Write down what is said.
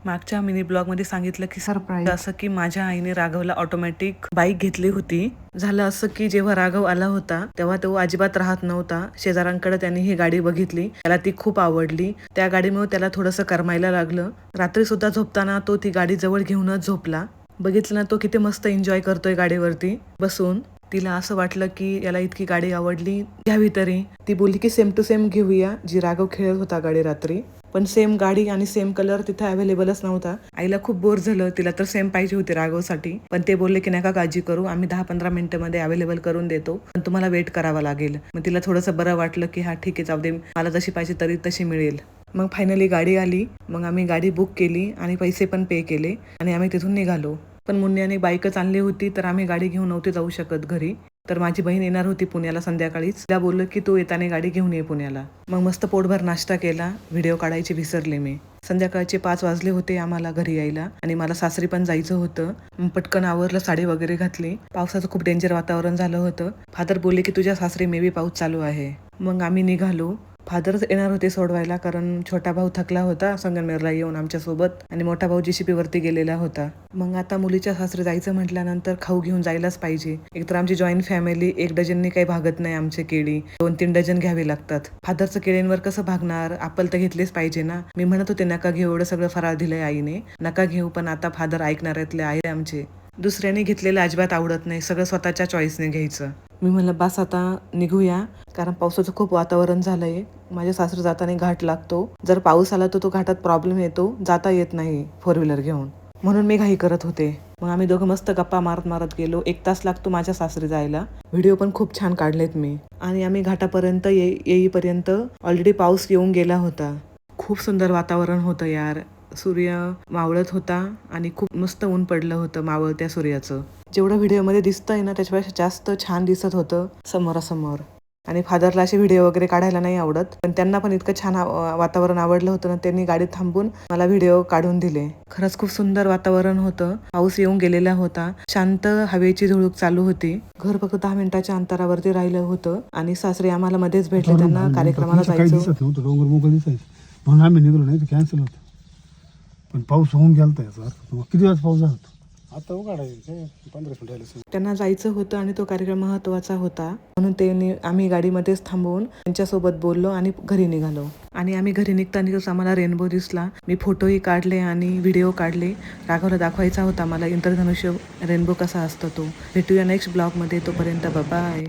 मागच्या mini blog मध्ये सांगितलं की सरप्राईज असं की माझ्या आईने राघवला ऑटोमॅटिक बाईक घेतली होती. झालं असं की जेव्हा राघव आला होता तेव्हा तो अजिबात राहत नव्हता. शेजाऱ्यांकडे त्यांनी ही गाडी बघितली, त्याला ती खूप आवडली. त्या गाडीमुळे त्याला थोडंसं करमायला लागलं. रात्री सुद्धा झोपताना तो ती गाडी जवळ घेऊनच झोपला. बघितलं ना तो किती मस्त एन्जॉय करतोय गाडीवरती बसून. तिला असं वाटलं की याला इतकी गाडी आवडली, घ्यावी तरी. ती बोलली की सेम टू सेम घेऊया जी राघव खेळत होता गाडी रात्री. पण सेम गाडी आणि सेम कलर तिथे अवेलेबलच नव्हता. आईला खूप बोर झालं, तिला तर सेम पाहिजे होती राघवसाठी. पण ते बोलले की नका काळजी करू, आम्ही 10-15 मिनिटांमध्ये अवेलेबल करून देतो, पण तुम्हाला वेट करावा लागेल. मग तिला थोडंसं बरं वाटलं की हा ठीक आहे, जाऊ दे, मला जशी पाहिजे तरी तशी मिळेल. मग फायनली गाडी आली. मग आम्ही गाडी बुक केली आणि पैसे पण पे केले आणि आम्ही तिथून निघालो. पण मुन्नीने बाईकच आणली होती तर आम्ही गाडी घेऊन नव्हते जाऊ शकत घरी. तर माझी बहीण येणार होती पुण्याला संध्याकाळीच. तिला बोललो की तू येताना गाडी घेऊन ये पुण्याला. मग मस्त पोटभर नाश्ता केला. व्हिडिओ काढायची विसरले मी. संध्याकाळचे 5 वाजले होते आम्हाला घरी यायला आणि मला सासरी पण जायचं होतं. मग पटकन आवरलं, साडी वगैरे घातली. पावसाचं खूप डेंजर वातावरण झालं होतं. फादर बोलले की तुझ्या सासरी मे बी पाऊस चालू आहे. मग आम्ही निघालो. फादरच येणार होते सोडवायला, कारण छोटा भाऊ थकला होता संगमनेरला येऊन आमच्यासोबत आणि मोठा भाऊ JCP वरती गेलेला होता. मग आता मुलीच्या सासरी जायचं म्हटल्यानंतर खाऊ घेऊन जायलाच पाहिजे. एकतर आमची जॉईंट फॅमिली, 1 डझननी काही भागत नाही. आमचे केळी 2-3 डझन घ्यावे लागतात. फादरचं केळींवर कसं भागणार, आपण तर घेतलेच पाहिजे ना. मी म्हणत होते नका घेऊ, एवढं सगळं फराळ दिलंय आईने, नका घेऊ. पण आता फादर ऐकणाऱ्यातले आहे आमचे. दुसऱ्याने घेतलेलं अजिबात आवडत नाही, सगळं स्वतःच्या चॉईसने घ्यायचं. मी म्हणलं बस आता निघूया, कारण पावसाचं खूप वातावरण झालंय. माझ्या सासरी जाताना घाट लागतो. जर पाऊस आला तर तो घाटात प्रॉब्लेम येतो, जाता येत नाही 4 व्हीलर घेऊन. म्हणून मी घाई करत होते. मग आम्ही दोघं मस्त गप्पा मारत मारत गेलो. 1 तास लागतो माझ्या सासरी जायला. व्हिडिओ पण खूप छान काढलेत मी. आणि आम्ही घाटापर्यंत येईपर्यंत ऑलरेडी पाऊस येऊन गेला होता. खूप सुंदर वातावरण होतं यार. सूर्य मावळत होता आणि खूप मस्त ऊन पडलं होतं मावळत्या सूर्याचं. जेवढं व्हिडिओमध्ये दिसतंय ना त्याच्यापेक्षा जास्त छान दिसत होतं समोरासमोर. आणि फादरला असे व्हिडिओ वगैरे काढायला नाही आवडत, पण त्यांना पण इतकं छान वातावरण आवडलं होतं ना, त्यांनी गाडीत थांबून मला व्हिडिओ काढून दिले. खरंच खूप सुंदर वातावरण होतं. पाऊस येऊन गेलेला होता. शांत हवेची झुळूक चालू होती. घर फक्त 10 मिनिटाच्या अंतरावरती राहिलं होतं आणि सासरे आम्हाला मध्येच भेटले. त्यांना कार्यक्रमाला जायचं म्हणून आम्ही निघलो, नाही तर कॅन्सल होतं. पण पाऊस होऊन गेलता याचा अर्थ. किती वेळाच पाऊस झाला आता उघडायचं 15 मिनिट. त्यांना जायचं होतं आणि तो कार्यक्रम महत्त्वाचा होता, म्हणून आम्ही गाडीमध्येच थांबवून त्यांच्यासोबत बोललो आणि घरी निघालो. आणि आम्ही घरी निघतानाच आम्हाला रेनबो दिसला. मी फोटोही काढले आणि व्हिडिओ काढले. राघवला दाखवायचा होता मला इंद्रधनुष्य रेनबो कसा असतो तो. भेटूया नेक्स्ट ब्लॉगमध्ये. तोपर्यंत बाय.